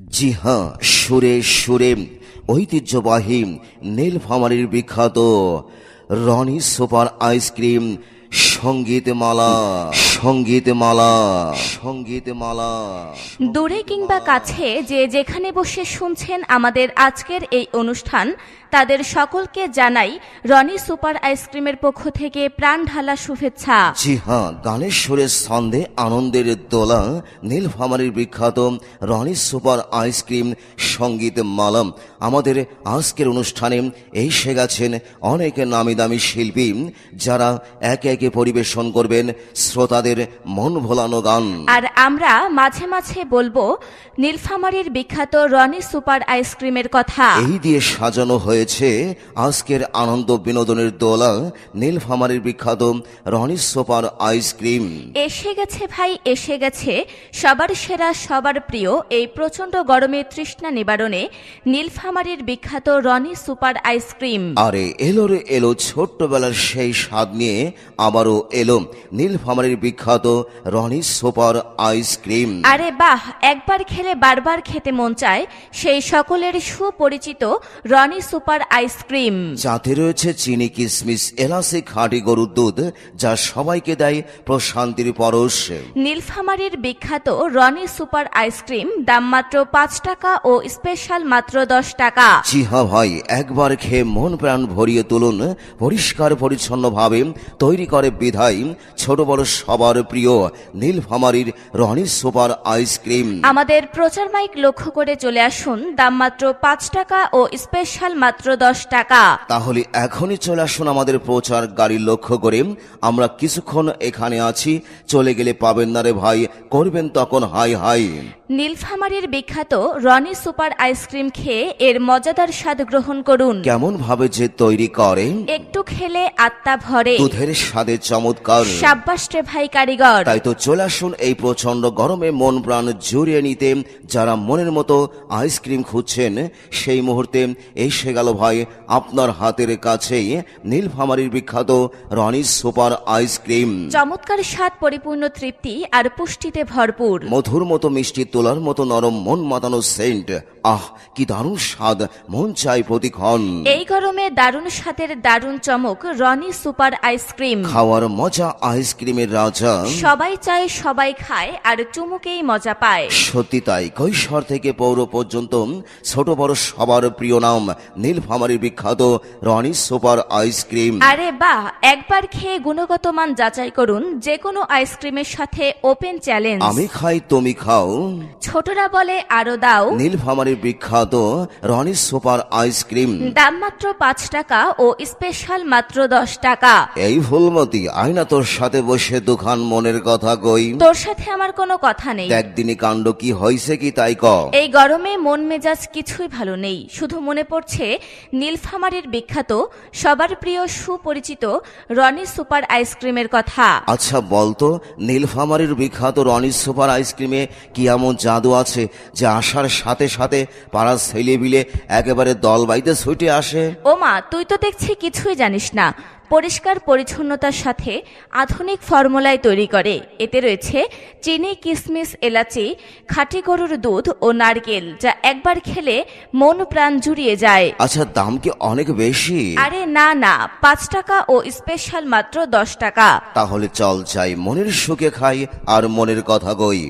জি হ্যাঁ, সুরে সুরে ঐতিহ্যবাহী নীলফামারীর বিখ্যাত রনি সুপার আইসক্রিম সঙ্গীতমালা সঙ্গীতমালা সঙ্গীতমালা। দূরে কিংবা কাছে যে যেখানে বসে শুনছেন আমাদের আজকের এই অনুষ্ঠান, তাদের সকলকে জানাই রনি সুপার আইসক্রিমের পক্ষ থেকে প্রাণ ঢালা শুভেচ্ছা। জি হ্যাঁ, গানের সুরের ছন্দে আনন্দের দোলা নীলফামারীর বিখ্যাত রনি সুপার আইসক্রিম সঙ্গীতমালা। আমাদের আজকের অনুষ্ঠানে এসে গেছেন অনেক নামি দামি শিল্পী, যারা একে একে পরিবেশন করবেন শ্রোতাদের মন ভোলানো গান। আর আমরা মাঝে মাঝে বলবো নীলফামারীর বিখ্যাত রনি সুপার আইসক্রিমের কথা। এই দিয়ে সাজানো হয়েছে আজকের আনন্দ বিনোদনের দোলা নীলফামারীর বিখ্যাত রনি সুপার আইসক্রিম। এসে গেছে ভাই, এসে গেছে সবার সেরা সবার প্রিয় এই প্রচন্ড গরমে তৃষ্ণা নিবারণে নীলফামারীর বিখ্যাত রনি সুপার আইসক্রিম। আরে এলো রে এলো, ছোট্টবেলার সেই স্বাদ নিয়ে আবারও এলো নীলফামারীর বিখ্যাত রনি সুপার আইসক্রিম। আরে বাহ, একবার খেলে বারবার খেতে মন চায় সেই সকলের সুপরিচিত রনি সুপার আইসক্রিম। যাতে রয়েছে চিনি, কিশমিশ, এলাচি, খাঁটি গরুর দুধ, যা সবাইকে দেয় প্রশান্তির পরশ। নীলফামারীর বিখ্যাত রনি সুপার আইসক্রিম দাম মাত্র 5 টাকা ও স্পেশাল মাত্র 10 টাকা। জি হ্যাঁ ভাই, একবার খেয়ে মন প্রাণ ভরিয়ে তুলুন। পরিষ্কার পরিচ্ছন্ন ভাবে তৈরি করে বিধায় ছোট বড় সবার প্রিয় নীলফামারীর রনি সুপার আইসক্রিম। আমাদের প্রচার মাইক লক্ষ্য করে চলে আসুন, দাম মাত্র 5 টাকা ও স্পেশাল মাত্র 10 টাকা। তাহলে এখনই চলে আসুন আমাদের প্রচার গাড়ি লক্ষ্য করে। আমরা কিছুক্ষণ এখানে আছি, চলে গেলে পাবেন না রে ভাই, করবেন তখন হাই হাই। নীলফামারীর বিখ্যাত রনি সুপার আইসক্রিম খেয়ে এর মজাদার স্বাদ গ্রহণ করুন। কেমন ভাবে যে তৈরি করে, একটু খেলে আত্মা ভরে, দুধের স্বাদে চমৎকার। সাব্বাস রে ভাই কারিগর। তাই তো চলে আসুন এই প্রচন্ড গরমে মন প্রাণ জুড়িয়ে নিতে। যারা মনের মতো আইসক্রিম খুঁজছেন, সেই মুহূর্তে এসে গেল ভাই আপনার হাতের কাছেই নীলফামারীর বিখ্যাত রনি সুপার আইসক্রিম। চমৎকার স্বাদ, পরিপূর্ণ তৃপ্তি আর পুষ্টিতে ভরপুর। মধুর মতো মিষ্টি, তোলার মতো নরম, মন মাতানো সেন্ট। আহ, কি দারুণ স্বাদ, মন চাই প্রতিক্ষণ। এই গরমে দারুণ স্বাদের দারুণ চমক রনি সুপার আইসক্রিম। খাওয়ার মজা আইসক্রিমের রাজা, সবাই চায়, সবাই খায়, আর চুমুকেই মজা পায়। সত্যি তাই, কৈশোর থেকে পৌর পর্যন্ত ছোট বড় সবার প্রিয় নাম নীলফামারীর বিখ্যাত রনি সুপার আইসক্রিম। আরে বাহ, একবার খেয়ে গুণগত মান যাচাই করুন। যে কোনো আইসক্রিমের সাথে ওপেন চ্যালেঞ্জ। আমি খাই তুমি খাও, ছোটরা বলে আরো দাও। নীলফামারীর বিখ্যাত রনি সুপার আইসক্রিম, দাম মাত্র 5 টাকা ও স্পেশাল মাত্র 10 টাকা। এই ফুলমতি, আয়না তোর সাথে বসে দুখান মনের কথা কই। তোর সাথে আমার কোনো কথা নেই। একদিনই কাণ্ড কি হয়েছে কি তাই ক। এই গরমে মন মেজাজ কিছুই ভালো নেই, শুধু মনে পড়ছে নীলফামারীর বিখ্যাত সবার প্রিয় সুপরিচিত রনি সুপার আইসক্রিমের কথা। আচ্ছা বলতো, নীলফামারীর বিখ্যাত রনি সুপার আইসক্রিমে কি এমন জাদু আছে যে আসার সাথে সাথে পাড়ার ছেলেবিলে একেবারে দল বাইতে ছুটে আসে? ওমা, তুই তো দেখছি কিছুই জানিস না। পরিষ্কার পরিচ্ছন্নতার সাথে আধুনিক ফর্মুলায় তৈরি করে। এতে রয়েছে চিনি, কিশমিশ, এলাচি, খাঁটি গরুর দুধ ও নারকেল, যা একবার খেলে মন প্রাণ জুড়িয়ে যায়। আচ্ছা, দাম কি অনেক বেশি? আরে না না, 5 টাকা ও স্পেশাল মাত্র 10 টাকা। তাহলে চল যাই, মনের সুখে খাই আর মনের কথা কই।